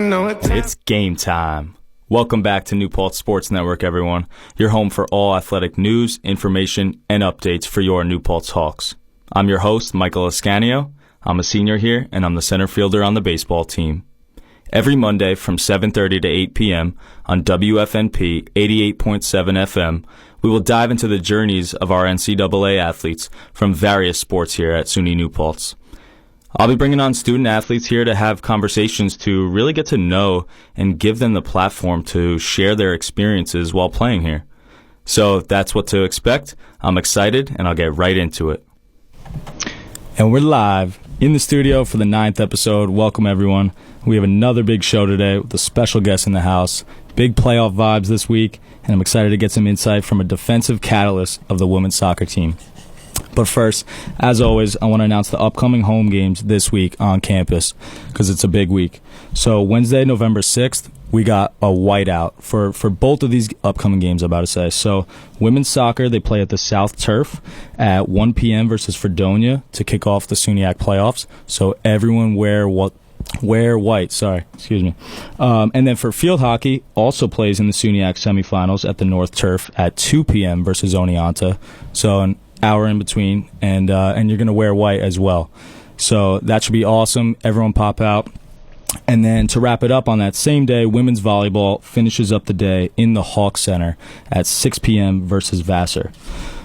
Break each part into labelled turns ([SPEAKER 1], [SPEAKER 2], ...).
[SPEAKER 1] know it.
[SPEAKER 2] It's game time. Welcome back to New Paltz Sports Network, everyone. Your home for all athletic news, information, and updates for your New Paltz Hawks. I'm your host, Michael Ascanio. I'm a senior here, and I'm the center fielder on the baseball team. Every Monday from 7:30 to 8 p.m. on WFNP 88.7 FM, we will dive into the journeys of our NCAA athletes from various sports here at SUNY New Paltz. I'll be bringing on student athletes here to have conversations to really get to know and give them the platform to share their experiences while playing here. So that's what to expect. I'm excited, and I'll get right into it. And we're live in the studio for the 9th episode. Welcome, everyone. We have another big show today with a special guest in the house. Big playoff vibes this week, and I'm excited to get some insight from a defensive catalyst of the women's soccer team. But first, as always, I want to announce the upcoming home games this week on campus because it's a big week. So Wednesday, November 6th, we got a whiteout for both of these upcoming games, I'm about to say. So women's soccer, they play at the South Turf at 1 p.m. versus Fredonia to kick off the SUNYAC playoffs. So everyone wear white. And then for field hockey, also plays in the SUNYAC semifinals at the North Turf at 2 p.m. versus Oneonta. So an hour in between, and you're going to wear white as well. So that should be awesome. Everyone pop out. And then to wrap it up on that same day, women's volleyball finishes up the day in the Hawk Center at 6 p.m. versus Vassar.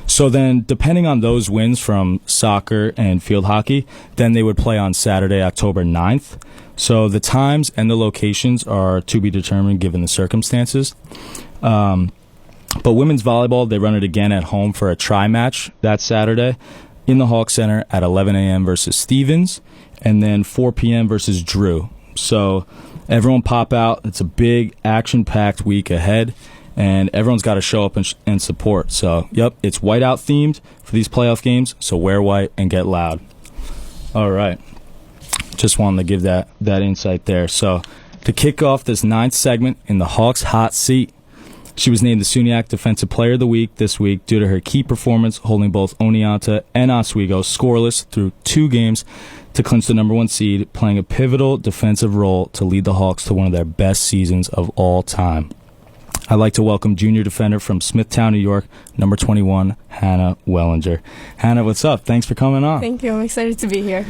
[SPEAKER 2] So then, depending on those wins from soccer and field hockey, then they would play on Saturday, October 9th. So the times and the locations are to be determined given the circumstances. But women's volleyball, they run it again at home for a tri-match that Saturday in the Hawk Center at 11 a.m. versus Stevens, and then 4 p.m. versus Drew. So everyone pop out. It's a big, action-packed week ahead, and everyone's got to show up and support. So, yep, it's whiteout themed for these playoff games, so wear white and get loud. All right. Just wanted to give that insight there. So to kick off this 9th segment in the Hawks' hot seat, she was named the SUNYAC Defensive Player of the Week this week due to her key performance holding both Oneonta and Oswego scoreless through 2 games to clinch the #1 seed, playing a pivotal defensive role to lead the Hawks to one of their best seasons of all time. I'd like to welcome junior defender from Smithtown, New York, number 21, Hannah Wellinger. Hannah, what's up? Thanks for coming on.
[SPEAKER 3] Thank you. I'm excited to be here.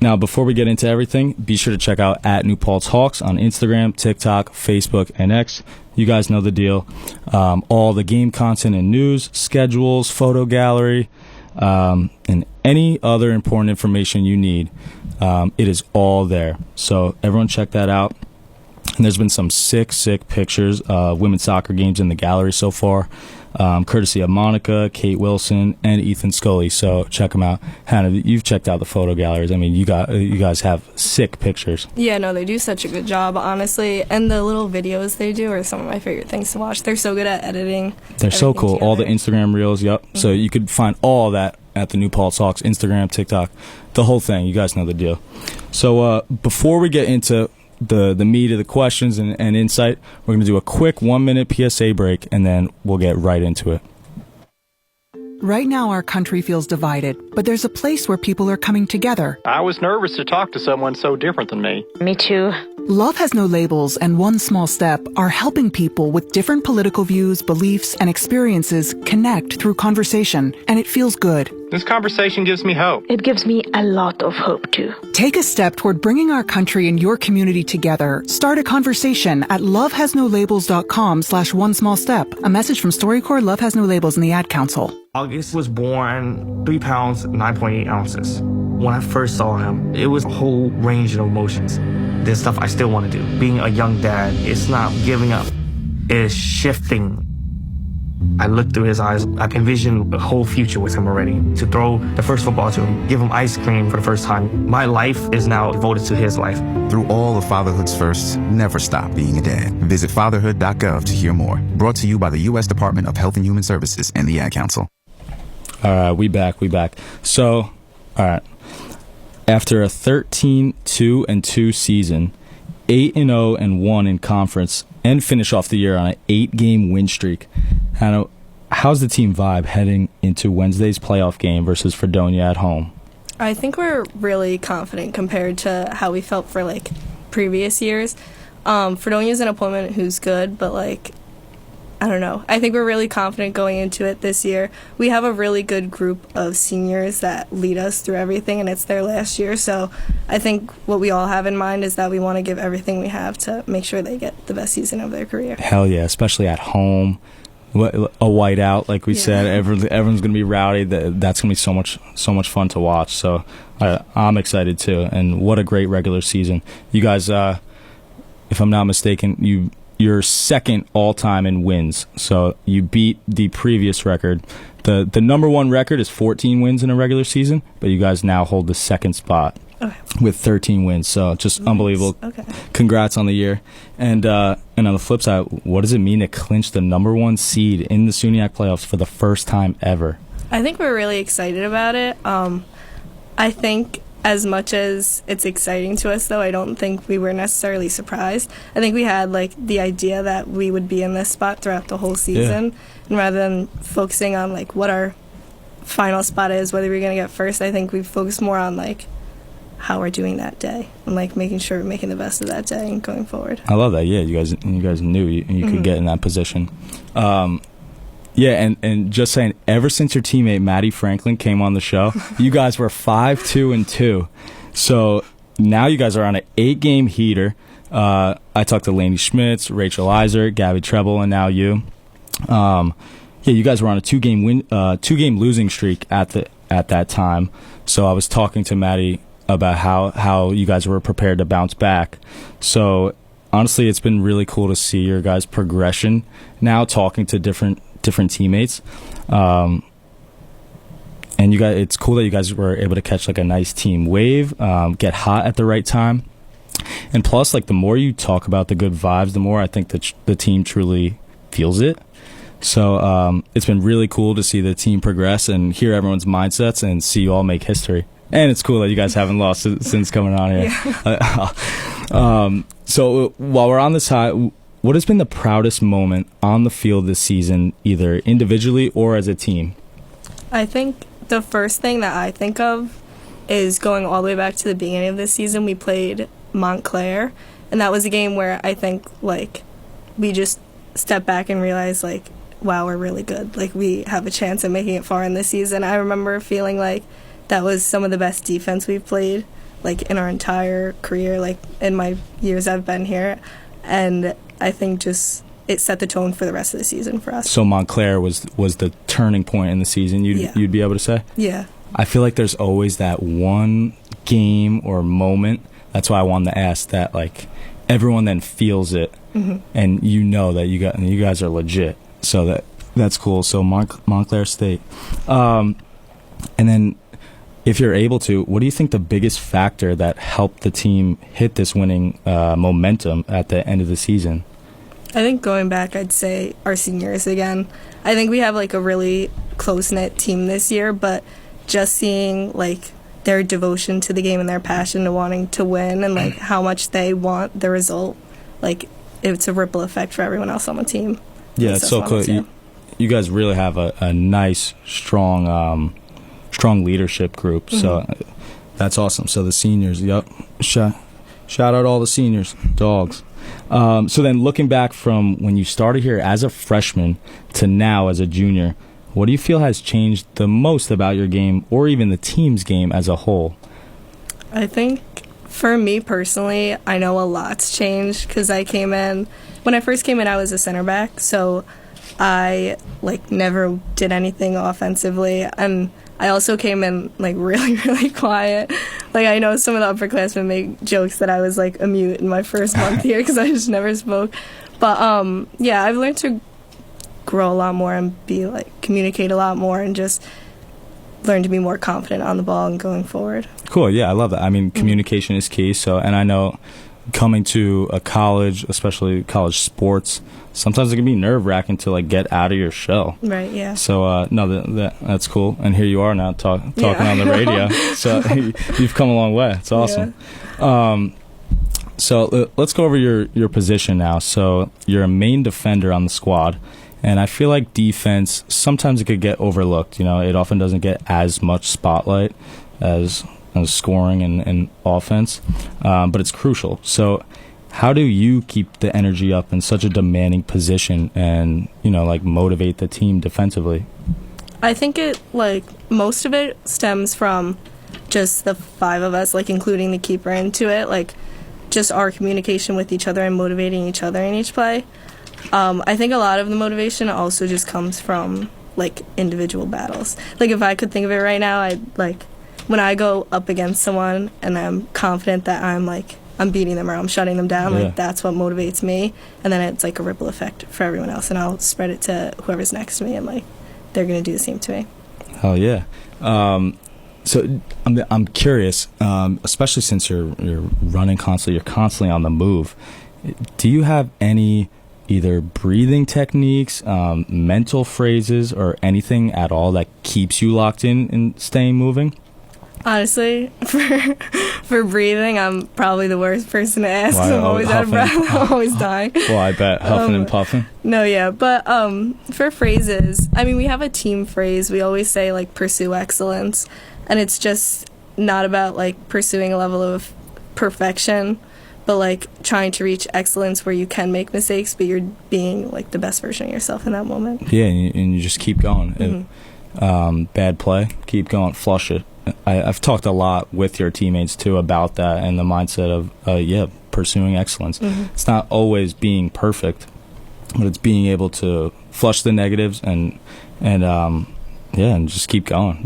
[SPEAKER 2] Now, before we get into everything, be sure to check out at New Paltz Hawks on Instagram, TikTok, Facebook, and X. You guys know the deal. All the game content and news, schedules, photo gallery, and any other important information you need, it is all there. So everyone check that out. And there's been some sick pictures of women's soccer games in the gallery so far, courtesy of Monica, Kate Wilson, and Ethan Scully. So check them out. Hannah, you've checked out the photo galleries. I mean, you guys have sick pictures.
[SPEAKER 3] Yeah, no, they do such a good job, honestly. And the little videos they do are some of my favorite things to watch. They're so good at editing.
[SPEAKER 2] They're so cool.
[SPEAKER 3] Together.
[SPEAKER 2] All the Instagram reels, yep. Mm-hmm. So you could find all that at the New Paltz Hawks, Instagram, TikTok, the whole thing. You guys know the deal. So before we get into the meat of the questions and insight, we're going to do a quick 1-minute PSA break, and then we'll get right into it.
[SPEAKER 4] Right now, our country feels divided, but there's a place where people are coming together.
[SPEAKER 5] I was nervous to talk to someone so different than me.
[SPEAKER 6] Me too.
[SPEAKER 4] Love Has No Labels and One Small Step are helping people with different political views, beliefs, and experiences connect through conversation, and it feels good.
[SPEAKER 5] This conversation gives me hope.
[SPEAKER 6] It gives me a lot of hope, too.
[SPEAKER 4] Take a step toward bringing our country and your community together. Start a conversation at lovehasnolabels.com/onesmallstep. A message from StoryCorps, Love Has No Labels, and the Ad Council.
[SPEAKER 7] August was born 3 pounds, 9.8 ounces. When I first saw him, it was a whole range of emotions. There's stuff I still want to do. Being a young dad, it's not giving up. It's shifting. I looked through his eyes. I envisioned a whole future with him already. To throw the first football to him, give him ice cream for the first time. My life is now devoted to his life.
[SPEAKER 8] Through all of fatherhood's firsts, never stop being a dad. Visit fatherhood.gov to hear more. Brought to you by the U.S. Department of Health and Human Services and the Ad Council.
[SPEAKER 2] All right, we back. So, all right. After a 13-2-2 season, 8-0-1 in conference, and finish off the year on an 8-game win streak, Hannah, how's the team vibe heading into Wednesday's playoff game versus Fredonia at home?
[SPEAKER 3] I think we're really confident compared to how we felt for previous years. Fredonia is an opponent who's good, but like, I don't know. I think we're really confident going into it this year. We have a really good group of seniors that lead us through everything, and it's their last year. So I think what we all have in mind is that we want to give everything we have to make sure they get the best season of their career.
[SPEAKER 2] Hell yeah, especially at home. A whiteout, like we said. Everyone's going to be rowdy. That's going to be so much fun to watch. So I'm excited too. And what a great regular season. You guys, if I'm not mistaken, you're second all-time in wins. So you beat the previous record. The number one record is 14 wins in a regular season, but you guys now hold the second spot with 13 wins. So just unbelievable. Okay. Congrats on the year. And on the flip side, what does it mean to clinch the number one seed in the SUNYAC playoffs for the first time ever?
[SPEAKER 3] I think we're really excited about it. I think as much as it's exciting to us, though, I don't think we were necessarily surprised. I think we had like the idea that we would be in this spot throughout the whole season, and rather than focusing on like what our final spot is, whether we're going to get first, I think we focused more on like how we're doing that day and like making sure we're making the best of that day and going forward. I
[SPEAKER 2] love that. Yeah, you guys knew you could get in that position. Yeah, and just saying, ever since your teammate Maddie Franklin came on the show, you guys were 5-2-2. So now you guys are on an 8-game heater. I talked to Lainey Schmitz, Rachel Iser, Gabby Treble, and now you. Yeah, you guys were on a 2-game losing streak at that time. So I was talking to Maddie about how you guys were prepared to bounce back. So honestly, it's been really cool to see your guys' progression now, talking to different teammates, and you guys, it's cool that you guys were able to catch like a nice team wave, get hot at the right time, and plus, like, the more you talk about the good vibes, the more I think that the team truly feels it. So it's been really cool to see the team progress and hear everyone's mindsets and see you all make history. And it's cool that you guys haven't lost since coming on here. Yeah. So while we're on this high, what has been the proudest moment on the field this season, either individually or as a team?
[SPEAKER 3] I think the first thing that I think of is going all the way back to the beginning of this season. We played Montclair, and that was a game where I think like we just stepped back and realized like, wow, we're really good. Like, we have a chance at making it far in this season. I remember feeling like that was some of the best defense we've played like in our entire career, like in my years I've been here, and I think just it set the tone for the rest of the season for us.
[SPEAKER 2] So Montclair was the turning point in the season, you'd be able to say?
[SPEAKER 3] Yeah.
[SPEAKER 2] I feel like there's always that one game or moment. That's why I wanted to ask that, like, everyone then feels it, and you know that you guys are legit. So that's cool. So Montclair State. And then if you're able to, what do you think the biggest factor that helped the team hit this winning momentum at the end of the season?
[SPEAKER 3] I think going back, I'd say our seniors again. I think we have like a really close-knit team this year, but just seeing like their devotion to the game and their passion to wanting to win and like how much they want the result, like it's a ripple effect for everyone else on the team.
[SPEAKER 2] Yeah, it's so cool. You guys really have a nice, strong leadership group. So that's awesome. So the seniors, yep. Shout out all the seniors, dogs. So then looking back from when you started here as a freshman to now as a junior, what do you feel has changed the most about your game or even the team's game as a whole?
[SPEAKER 3] I think for me personally, I know a lot's changed because when I first came in, I was a center back, so I like never did anything offensively, and I also came in like really, really quiet. Like, I know some of the upperclassmen make jokes that I was like a mute in my first month here because I just never spoke. But yeah, I've learned to grow a lot more and communicate a lot more and just learn to be more confident on the ball and going forward. Cool.
[SPEAKER 2] Yeah, I love that. I mean, communication is key. So, and I know coming to a college, especially college sports, sometimes it can be nerve-wracking to like get out of your shell.
[SPEAKER 3] Right. Yeah.
[SPEAKER 2] So no, that's cool. And here you are now talking on the radio. So you've come a long way. It's awesome. Yeah. So let's go over your position now. So you're a main defender on the squad, and I feel like defense sometimes it could get overlooked. You know, it often doesn't get as much spotlight as scoring and offense, but it's crucial. So how do you keep the energy up in such a demanding position and, like, motivate the team defensively?
[SPEAKER 3] I think most of it stems from just the 5 of us, like, including the keeper into it, like, just our communication with each other and motivating each other in each play. I think a lot of the motivation also just comes from, like, individual battles. Like, if I could think of it right now, when I go up against someone and I'm confident that I'm beating them or I'm shutting them down, like, that's what motivates me. And then it's, like, a ripple effect for everyone else, and I'll spread it to whoever's next to me, and, like, they're going to do the same to me.
[SPEAKER 2] Hell yeah. So I'm curious, especially since you're running constantly, you're constantly on the move. Do you have any either breathing techniques, mental phrases, or anything at all that keeps you locked in and staying moving?
[SPEAKER 3] Honestly, for breathing, I'm probably the worst person to ask.
[SPEAKER 2] Why,
[SPEAKER 3] I'm always out of breath. I'm always dying.
[SPEAKER 2] Well, I bet. Huffing and puffing?
[SPEAKER 3] No, yeah. But for phrases, I mean, we have a team phrase. We always say, like, pursue excellence. And it's just not about, like, pursuing a level of perfection, but, like, trying to reach excellence where you can make mistakes, but you're being, like, the best version of yourself in that moment.
[SPEAKER 2] Yeah, and you just keep going. Mm-hmm. Bad play, keep going, flush it. I've talked a lot with your teammates, too, about that and the mindset of, pursuing excellence. Mm-hmm. It's not always being perfect, but it's being able to flush the negatives and just keep going.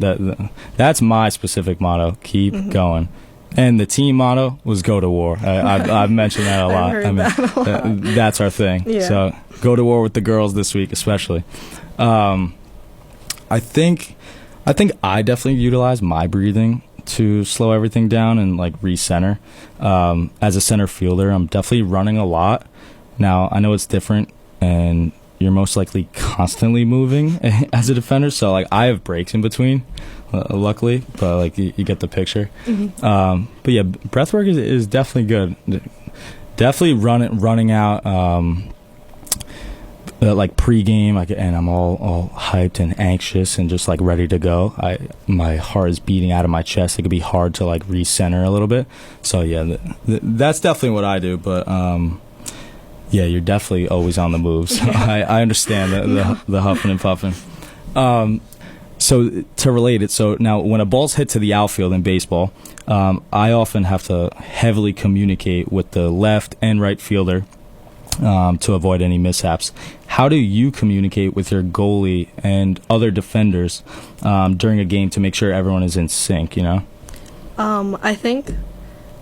[SPEAKER 2] That's my specific motto, keep going. And the team motto was go to war. I've mentioned that a lot.
[SPEAKER 3] I've heard that a lot.
[SPEAKER 2] That's our thing.
[SPEAKER 3] Yeah.
[SPEAKER 2] So go to war with the girls this week, especially. I think I definitely utilize my breathing to slow everything down and, like, recenter. As a center fielder, I'm definitely running a lot. Now, I know it's different, and you're most likely constantly moving as a defender. So, like, I have breaks in between, luckily, but, like, you get the picture. Mm-hmm. But yeah, breath work is definitely good. Definitely running out. Like pregame, and I'm all hyped and anxious and just, like, ready to go. My heart is beating out of my chest. It could be hard to, like, recenter a little bit. So yeah, that's definitely what I do. But yeah, you're definitely always on the move. So I understand the huffing and puffing. So to relate it, so now when a ball's hit to the outfield in baseball, I often have to heavily communicate with the left and right fielder to avoid any mishaps. How do you communicate with your goalie and other defenders during a game to make sure everyone is in sync,
[SPEAKER 3] I think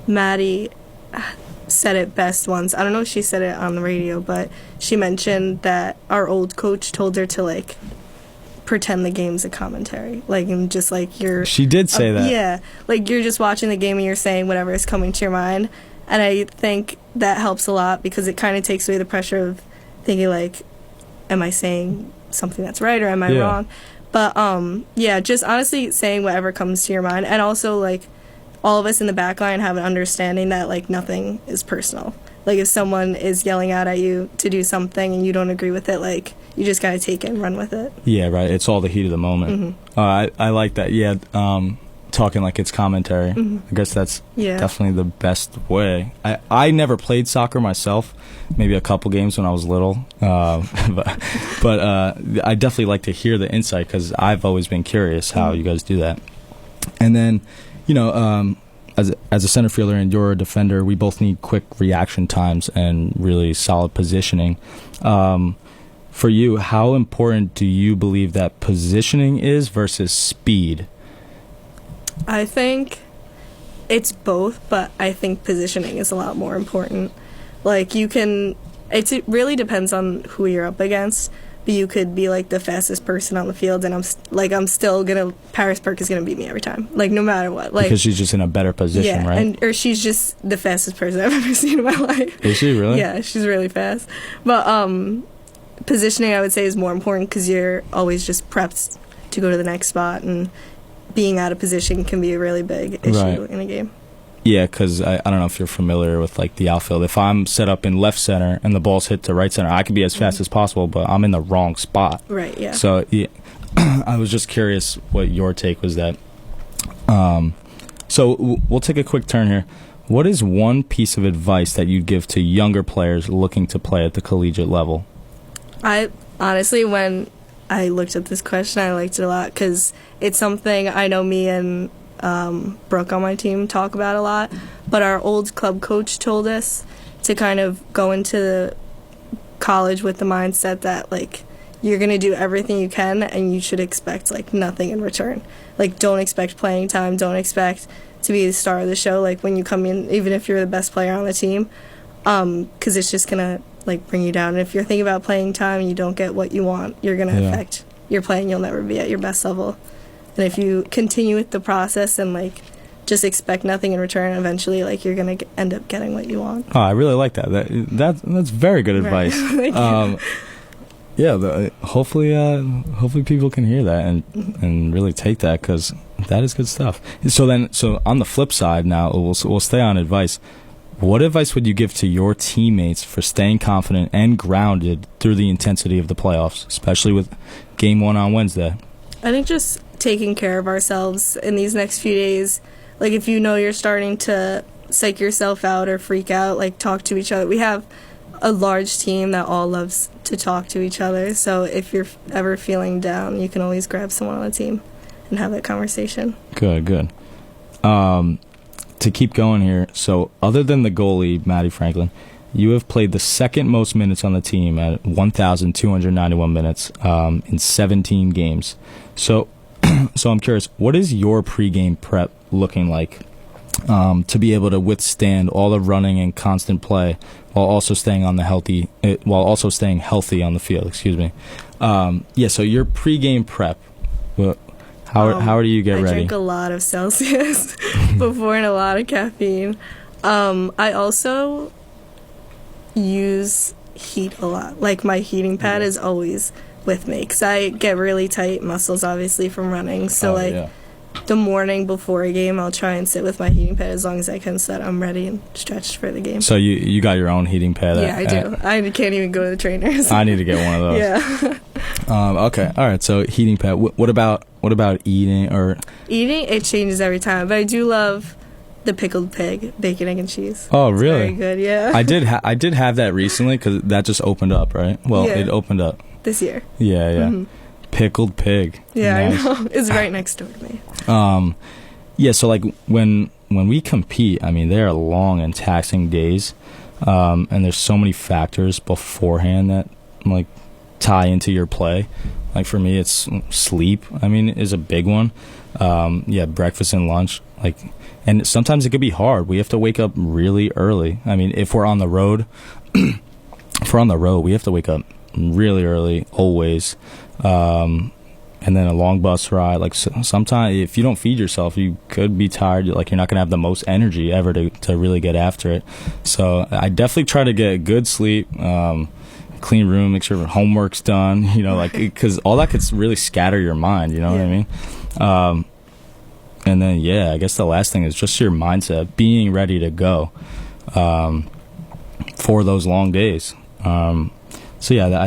[SPEAKER 3] Maddie said it best once. I don't know if she said it on the radio, but she mentioned that our old coach told her to, like, pretend the game's a commentary. Like, and just, like, you're...
[SPEAKER 2] She did say that.
[SPEAKER 3] Yeah. Like, you're just watching the game and you're saying whatever is coming to your mind. And I think that helps a lot because it kind of takes away the pressure of thinking, like, am I saying something that's right or am I wrong? But, just honestly saying whatever comes to your mind. And also, like, all of us in the back line have an understanding that, like, nothing is personal. Like, if someone is yelling out at you to do something and you don't agree with it, like, you just got to take it and run with it. Yeah,
[SPEAKER 2] right. It's all the heat of the moment. Mm-hmm. I like that. Yeah, talking like it's commentary. Mm-hmm. I guess that's definitely the best way. I never played soccer myself, maybe a couple games when I was little, but I definitely like to hear the insight because I've always been curious how you guys do that. And then, as a center fielder and you're a defender, we both need quick reaction times and really solid positioning. For you, how important do you believe that positioning is versus speed?
[SPEAKER 3] I think it's both, but I think positioning is a lot more important. Like, it really depends on who you're up against, but you could be, like, the fastest person on the field, and Paris Burke is gonna beat me every time, like, no matter what. Like, because
[SPEAKER 2] she's just in a better position, right?
[SPEAKER 3] Or she's just the fastest person I've ever seen in my life.
[SPEAKER 2] Is she really?
[SPEAKER 3] Yeah, she's really fast. But positioning, I would say, is more important because you're always just prepped to go to the next spot, and being out of position can be a really big issue in a game.
[SPEAKER 2] Yeah, because I don't know if you're familiar with, like, the outfield. If I'm set up in left center and the ball's hit to right center, I can be as fast as possible, but I'm in the wrong spot.
[SPEAKER 3] Right, yeah. So
[SPEAKER 2] I was just curious what your take was that. So we'll take a quick turn here. What is one piece of advice that you'd give to younger players looking to play at the collegiate level?
[SPEAKER 3] I honestly, when I looked at this question, I liked it a lot because it's something I know me and Brooke on my team talk about a lot. But our old club coach told us to kind of go into college with the mindset that, like, you're going to do everything you can and you should expect, like, nothing in return. Like, don't expect playing time. Don't expect to be the star of the show, like, when you come in, even if you're the best player on the team, because it's just going to, like, bring you down. And if you're thinking about playing time and you don't get what you want, you're going to affect your playing. You'll never be at your best level. And if you continue with the process and, like, just expect nothing in return, eventually, like, you're going to end up getting what you want.
[SPEAKER 2] Oh, I really like that. That's very good advice. Hopefully people can hear that and really take that, because that is good stuff. So on the flip side now, we'll stay on advice. What advice would you give to your teammates for staying confident and grounded through the intensity of the playoffs, especially with Game 1 on Wednesday?
[SPEAKER 3] I think just taking care of ourselves in these next few days. Like, if you know you're starting to psych yourself out or freak out, like, talk to each other. We have a large team that all loves to talk to each other, so if you're ever feeling down, you can always grab someone on the team and have that conversation. Good.
[SPEAKER 2] To keep going here, so other than the goalie, Maddie Franklin, you have played the second most minutes on the team at 1,291 minutes in 17 games. So I'm curious, what is your pregame prep looking like to be able to withstand all the running and constant play while also staying healthy on the field? Excuse me. So your pregame prep. How do you get ready?
[SPEAKER 3] I drink a lot of Celsius before and a lot of caffeine. I also use heat a lot. Like, my heating pad is always with me because I get really tight muscles, obviously, from running. So, the morning before a game, I'll try and sit with my heating pad as long as I can so that I'm ready and stretched for the game.
[SPEAKER 2] So you got your own heating pad?
[SPEAKER 3] Yeah, I do. I can't even go to the trainers.
[SPEAKER 2] I need to get one of those.
[SPEAKER 3] Yeah.
[SPEAKER 2] Okay. All right. So heating pad. What about eating or?
[SPEAKER 3] Eating, it changes every time, but I do love the pickled pig, bacon, egg, and cheese.
[SPEAKER 2] Oh, really?
[SPEAKER 3] It's very good. Yeah.
[SPEAKER 2] I did have that recently because that just opened up, right? Well, it opened up
[SPEAKER 3] this year.
[SPEAKER 2] Yeah. Mm-hmm. Pickled pig.
[SPEAKER 3] Yeah,
[SPEAKER 2] nice.
[SPEAKER 3] I know. It's right next door to me.
[SPEAKER 2] So like when we compete, I mean, they are long and taxing days, and there's so many factors beforehand that, like, tie into your play. Like, for me, it's sleep. I mean, is a big one. Breakfast and lunch. Like, and sometimes it could be hard. We have to wake up really early. I mean, if we're on the road, we have to wake up really early always. And then a long bus ride. Like, sometimes if you don't feed yourself, you could be tired. Like, you're not going to have the most energy ever to really get after it. So I definitely try to get good sleep, clean room, make sure homework's done, like, because all that could really scatter your mind, what I mean? And then, I guess the last thing is just your mindset, being ready to go for those long days. I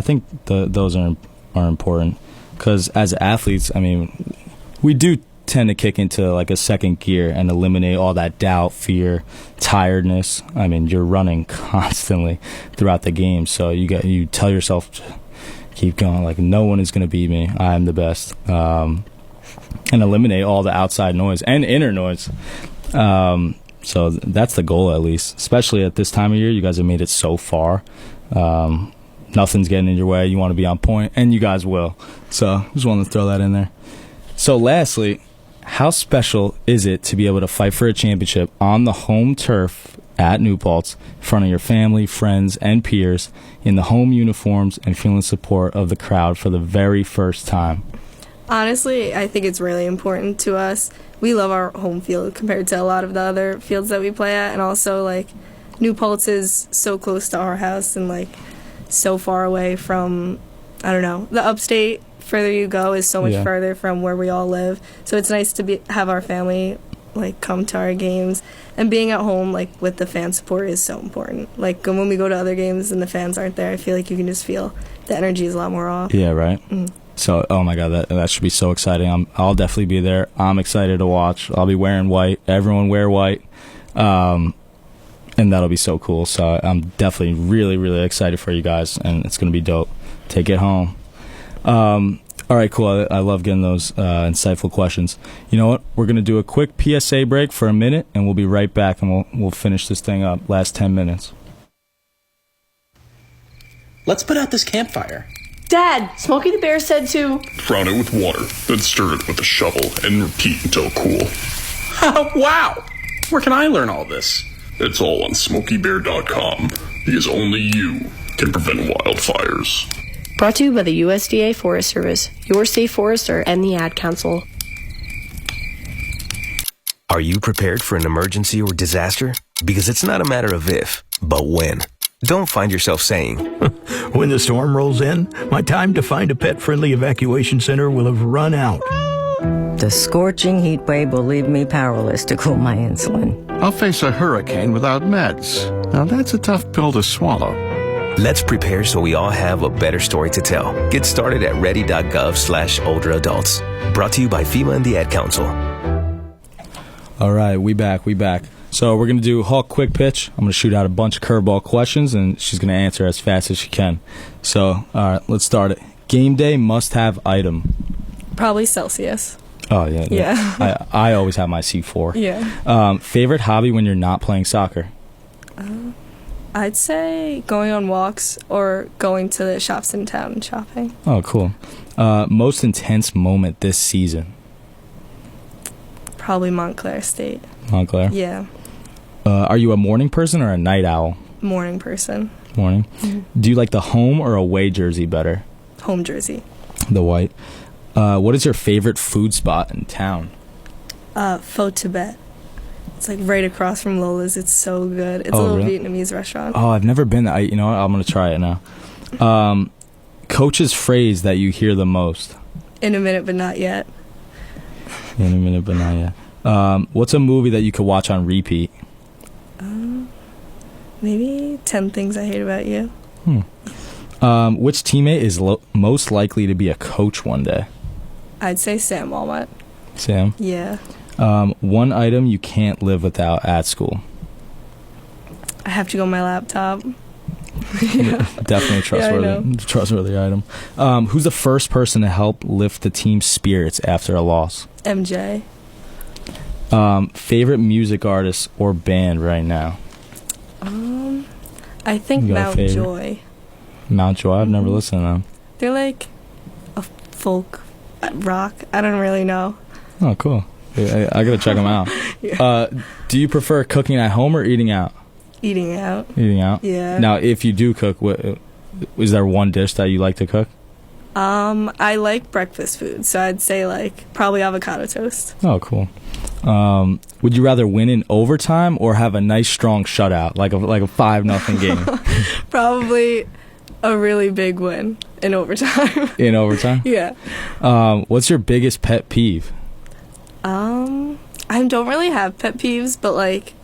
[SPEAKER 2] think those are important. Because as athletes, I mean, we do tend to kick into, like, a second gear and eliminate all that doubt, fear, tiredness. I mean, you're running constantly throughout the game, so you tell yourself to keep going. Like, no one is going to beat me. I am the best, and eliminate all the outside noise and inner noise. So that's the goal, at least. Especially at this time of year, you guys have made it so far. Nothing's getting in your way. You want to be on point, and you guys will. So just wanted to throw that in there. So lastly, how special is it to be able to fight for a championship on the home turf at New Paltz in front of your family, friends, and peers in the home uniforms and feeling support of the crowd for the very first time?
[SPEAKER 3] Honestly, I think it's really important to us. We love our home field compared to a lot of the other fields that we play at, and also, like, New Paltz is so close to our house and, like, so far away from, I don't know, the upstate. Further you go is so much further from where we all live. So it's nice to have our family, like, come to our games. And being at home, like, with the fan support is so important. Like, when we go to other games and the fans aren't there, I feel like you can just feel the energy is a lot more off.
[SPEAKER 2] Yeah, right. So, oh my God, that should be so exciting. I'll definitely be there. I'm excited to watch. I'll be wearing white. Everyone wear white. And that'll be so cool. So I'm definitely really, really excited for you guys, and it's going to be dope. Take it home. All right, cool. I love getting those insightful questions. You know what? We're going to do a quick PSA break for a minute, and we'll be right back, and we'll finish this thing up. Last 10 minutes.
[SPEAKER 1] Let's put out this campfire.
[SPEAKER 6] Dad, Smokey the Bear said to...
[SPEAKER 9] Drown it with water, then stir it with a shovel and repeat until cool.
[SPEAKER 1] Wow! Where can I learn all this?
[SPEAKER 9] It's all on SmokeyBear.com, because only you can prevent wildfires.
[SPEAKER 6] Brought to you by the USDA Forest Service, your safe forester, and the Ad Council.
[SPEAKER 10] Are you prepared for an emergency or disaster? Because it's not a matter of if, but when. Don't find yourself saying,
[SPEAKER 11] when the storm rolls in, my time to find a pet-friendly evacuation center will have run out.
[SPEAKER 12] The scorching heat wave will leave me powerless to cool my insulin.
[SPEAKER 13] I'll face a hurricane without meds. Now that's a tough pill to swallow.
[SPEAKER 10] Let's prepare so we all have a better story to tell. Get started at ready.gov/older adults. Brought to you by FEMA and the Ad Council.
[SPEAKER 2] All right, we back. So we're going to do Hawk quick pitch. I'm going to shoot out a bunch of curveball questions, and she's going to answer as fast as she can. So, all right, let's start it. Game day must-have item.
[SPEAKER 3] Probably Celsius.
[SPEAKER 2] Oh, yeah.
[SPEAKER 3] Yeah.
[SPEAKER 2] I always have my C4.
[SPEAKER 3] Yeah.
[SPEAKER 2] Favorite hobby when you're not playing soccer?
[SPEAKER 3] I'd say going on walks or going to the shops in town and shopping.
[SPEAKER 2] Oh, cool. Most intense moment this season?
[SPEAKER 3] Probably Montclair State.
[SPEAKER 2] Montclair?
[SPEAKER 3] Yeah.
[SPEAKER 2] Are you a morning person or a night owl?
[SPEAKER 3] Morning person.
[SPEAKER 2] Morning.
[SPEAKER 3] Mm-hmm.
[SPEAKER 2] Do you like the home or away jersey better?
[SPEAKER 3] Home jersey.
[SPEAKER 2] The white. What is your favorite food spot in town?
[SPEAKER 3] Pho Tibet. It's like right across from Lola's. It's so good. It's a little
[SPEAKER 2] really?
[SPEAKER 3] Vietnamese restaurant.
[SPEAKER 2] Oh, I've never been there. You know what? I'm going to try it now. Coach's phrase that you hear the most?
[SPEAKER 3] In a minute, but not yet.
[SPEAKER 2] In a minute, but not yet. What's a movie that you could watch on repeat?
[SPEAKER 3] Maybe 10 Things I Hate About You.
[SPEAKER 2] Which teammate is most likely to be a coach one day?
[SPEAKER 3] I'd say Sam Walmart.
[SPEAKER 2] Sam?
[SPEAKER 3] Yeah.
[SPEAKER 2] One item you can't live without at school?
[SPEAKER 3] I have to go on my laptop.
[SPEAKER 2] Yeah. Definitely trustworthy item. Who's the first person to help lift the team's spirits after a loss?
[SPEAKER 3] MJ.
[SPEAKER 2] Favorite music artist or band right now?
[SPEAKER 3] I think Mount Joy.
[SPEAKER 2] Mount Joy? I've never listened to them.
[SPEAKER 3] They're like a folk rock. I don't really know.
[SPEAKER 2] Oh, cool. I gotta check them out.
[SPEAKER 3] Yeah.
[SPEAKER 2] Do you prefer cooking at home or eating out?
[SPEAKER 3] Eating out.
[SPEAKER 2] Eating out?
[SPEAKER 3] Yeah.
[SPEAKER 2] Now, if you do cook, is there one dish that you like to cook?
[SPEAKER 3] I like breakfast food, so I'd say like probably avocado toast.
[SPEAKER 2] Oh, cool. Would you rather win in overtime or have a nice strong shutout, like a 5-0 game?
[SPEAKER 3] Probably a really big win in overtime.
[SPEAKER 2] In overtime?
[SPEAKER 3] Yeah.
[SPEAKER 2] What's your biggest pet peeve?
[SPEAKER 3] I don't really have pet peeves, but like,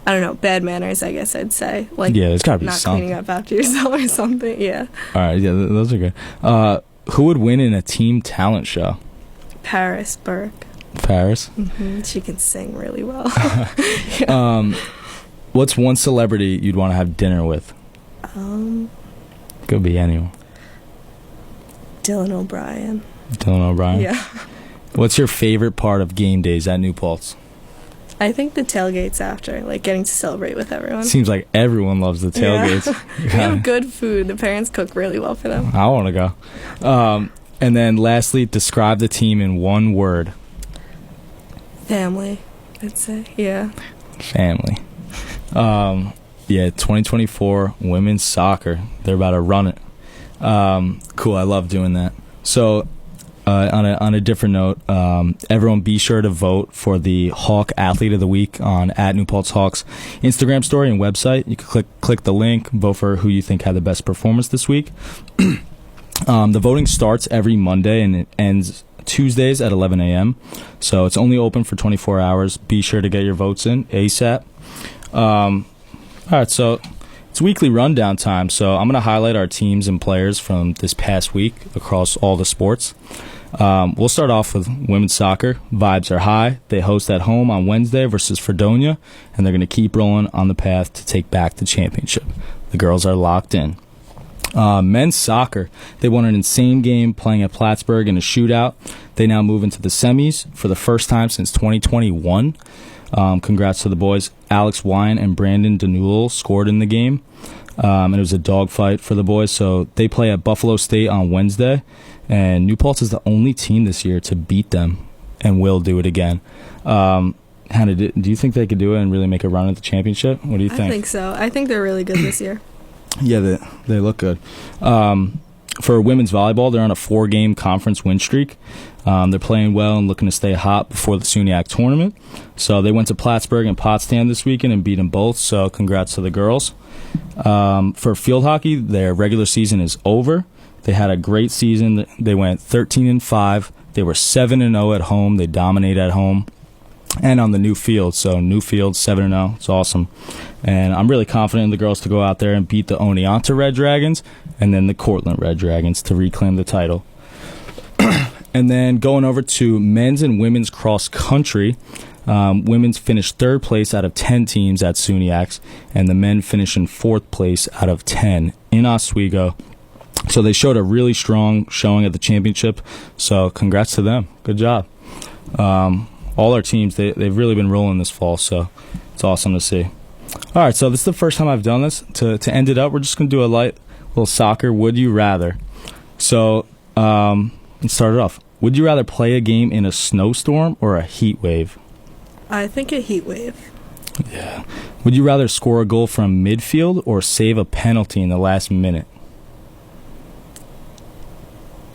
[SPEAKER 3] I don't know, bad manners, I guess I'd say. Like,
[SPEAKER 2] yeah, there's gotta be
[SPEAKER 3] not
[SPEAKER 2] something.
[SPEAKER 3] cleaning up after yourself or something. Yeah.
[SPEAKER 2] All right, yeah, those are good. Who would win in a team talent show?
[SPEAKER 3] Paris Burke.
[SPEAKER 2] Paris?
[SPEAKER 3] Mm-hmm. She can sing really well.
[SPEAKER 2] Yeah. What's one celebrity you'd want to have dinner with? Could be anyone.
[SPEAKER 3] Dylan O'Brien.
[SPEAKER 2] Dylan O'Brien?
[SPEAKER 3] Yeah.
[SPEAKER 2] What's your favorite part of game days at New Paltz?
[SPEAKER 3] I think the tailgates after, like getting to celebrate with everyone.
[SPEAKER 2] Seems like everyone loves the tailgates.
[SPEAKER 3] Yeah. We have good food. The parents cook really well for them.
[SPEAKER 2] I want to go. And then lastly, describe the team in one word.
[SPEAKER 3] Family, I'd say. Yeah.
[SPEAKER 2] Family. Yeah, 2024 women's soccer. They're about to run it. Cool. I love doing that. So, on a different note, everyone be sure to vote for the Hawk Athlete of the Week on @NewPaltzHawks Instagram story and website. You can click the link, vote for who you think had the best performance this week. The voting starts every Monday and it ends Tuesdays at 11 a.m. So it's only open for 24 hours. Be sure to get your votes in ASAP. All right, so it's weekly rundown time, so I'm going to highlight our teams and players from this past week across all the sports. We'll start off with women's soccer. Vibes are high. They host at home on Wednesday versus Fredonia, and they're going to keep rolling on the path to take back the championship. The girls are locked in. Men's soccer, they won an insane game playing at Plattsburgh in a shootout. They now move into the semis for the first time since 2021. Congrats to the boys. Alex Wine and Brandon Denewell scored in the game, and it was a dogfight for the boys. So they play at Buffalo State on Wednesday, and New Paltz is the only team this year to beat them and will do it again. Hannah, do you think they could do it and really make a run at the championship? What do you think?
[SPEAKER 3] I think so. I think they're really good this year.
[SPEAKER 2] Yeah, they look good. For women's volleyball, they're on a 4-game conference win streak. They're playing well and looking to stay hot before the SUNYAC tournament. So they went to Plattsburgh and Potsdam this weekend and beat them both, so congrats to the girls. For field hockey, their regular season is over. They had a great season. They went 13-5. They were 7-0 at home. They dominate at home and on the new field. So new field, 7-0. It's awesome. And I'm really confident in the girls to go out there and beat the Oneonta Red Dragons and then the Cortland Red Dragons to reclaim the title. And then going over to men's and women's cross country, women's finished 3rd place out of 10 teams at SUNYAC, and the men finished in 4th place out of 10 in Oswego. So they showed a really strong showing at the championship. So congrats to them. Good job. All our teams, they've really been rolling this fall, so it's awesome to see. All right, so this is the first time I've done this. To end it up, we're just going to do a light little soccer would you rather. So let's start it off. Would you rather play a game in a snowstorm or a heat wave?
[SPEAKER 3] I think a heat wave.
[SPEAKER 2] Yeah. Would you rather score a goal from midfield or save a penalty in the last minute?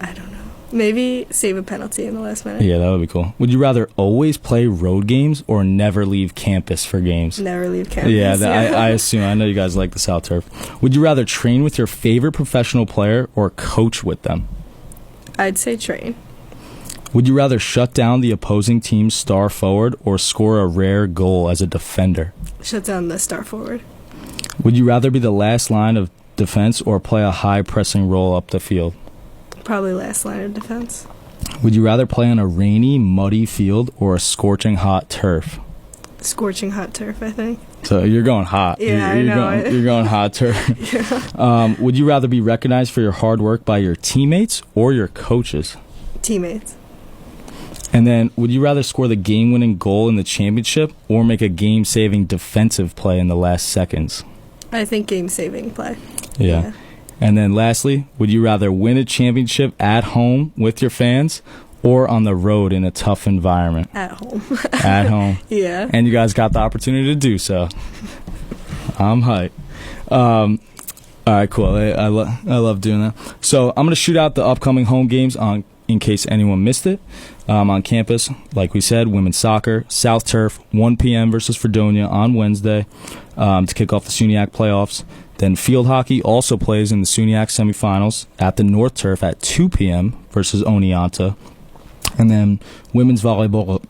[SPEAKER 3] I don't know. Maybe save a penalty in the last minute.
[SPEAKER 2] Yeah, that would be cool. Would you rather always play road games or never leave campus for games?
[SPEAKER 3] Never leave campus.
[SPEAKER 2] Yeah, I assume. I know you guys like the South Turf. Would you rather train with your favorite professional player or coach with them?
[SPEAKER 3] I'd say train.
[SPEAKER 2] Would you rather shut down the opposing team's star forward or score a rare goal as a defender?
[SPEAKER 3] Shut down the star forward.
[SPEAKER 2] Would you rather be the last line of defense or play a high pressing role up the field?
[SPEAKER 3] Probably last line of defense.
[SPEAKER 2] Would you rather play on a rainy, muddy field or a scorching hot turf?
[SPEAKER 3] Scorching hot turf, I think.
[SPEAKER 2] So you're going hot.
[SPEAKER 3] Yeah, I know.
[SPEAKER 2] You're going hot turf.
[SPEAKER 3] Yeah.
[SPEAKER 2] Would you rather be recognized for your hard work by your teammates or your coaches?
[SPEAKER 3] Teammates.
[SPEAKER 2] And then, would you rather score the game-winning goal in the championship or make a game-saving defensive play in the last seconds?
[SPEAKER 3] I think game-saving play.
[SPEAKER 2] Yeah. And then lastly, would you rather win a championship at home with your fans or on the road in a tough environment?
[SPEAKER 3] At home.
[SPEAKER 2] At home.
[SPEAKER 3] Yeah.
[SPEAKER 2] And you guys got the opportunity to do so. I'm hyped. All right, cool. I love doing that. So I'm going to shoot out the upcoming home games in case anyone missed it. On campus, like we said, women's soccer, South Turf, 1 p.m. versus Fredonia on Wednesday to kick off the SUNYAC playoffs. Then field hockey also plays in the SUNYAC semifinals at the North Turf at 2 p.m. versus Oneonta. And then women's volleyball,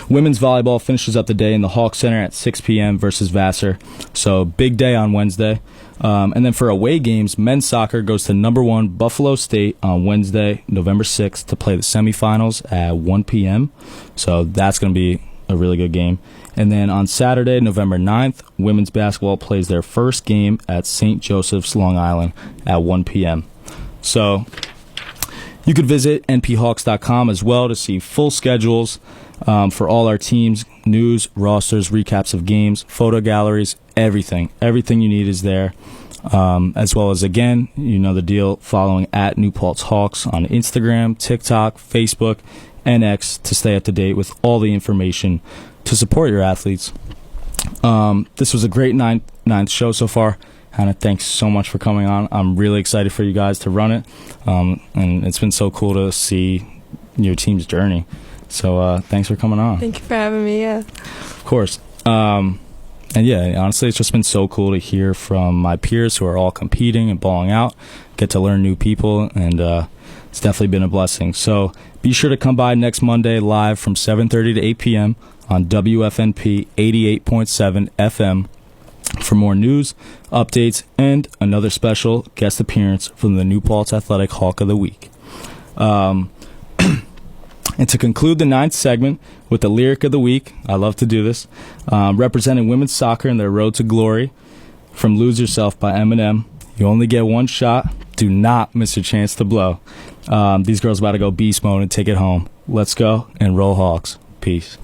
[SPEAKER 2] Women's volleyball finishes up the day in the Hawk Center at 6 p.m. versus Vassar. So big day on Wednesday. And then for away games, men's soccer goes to number 1 Buffalo State on Wednesday, November 6th, to play the semifinals at 1 p.m. So that's going to be a really good game. And then on Saturday, November 9th, women's basketball plays their first game at St. Joseph's, Long Island at 1 p.m. So you could visit nphawks.com as well to see full schedules for all our teams, news, rosters, recaps of games, photo galleries, everything. Everything you need is there. As well as, again, you know the deal, following at New Paltz Hawks on Instagram, TikTok, Facebook, and X to stay up to date with all the information to support your athletes. This was a great ninth show so far. Hannah, thanks so much for coming on. I'm really excited for you guys to run it. And it's been so cool to see your team's journey. So thanks for coming on.
[SPEAKER 3] Thank you for having me, yeah.
[SPEAKER 2] Of course. And yeah, honestly, it's just been so cool to hear from my peers who are all competing and balling out, get to learn new people, and it's definitely been a blessing. So be sure to come by next Monday live from 7:30 to 8 p.m. on WFNP 88.7 FM for more news, updates, and another special guest appearance from the New Paltz Athletic Hawk of the Week. And to conclude the 9th segment with the lyric of the week, I love to do this, representing women's soccer in their road to glory, from Lose Yourself by Eminem. You only get one shot. Do not miss your chance to blow. These girls about to go beast mode and take it home. Let's go and roll Hawks. Peace.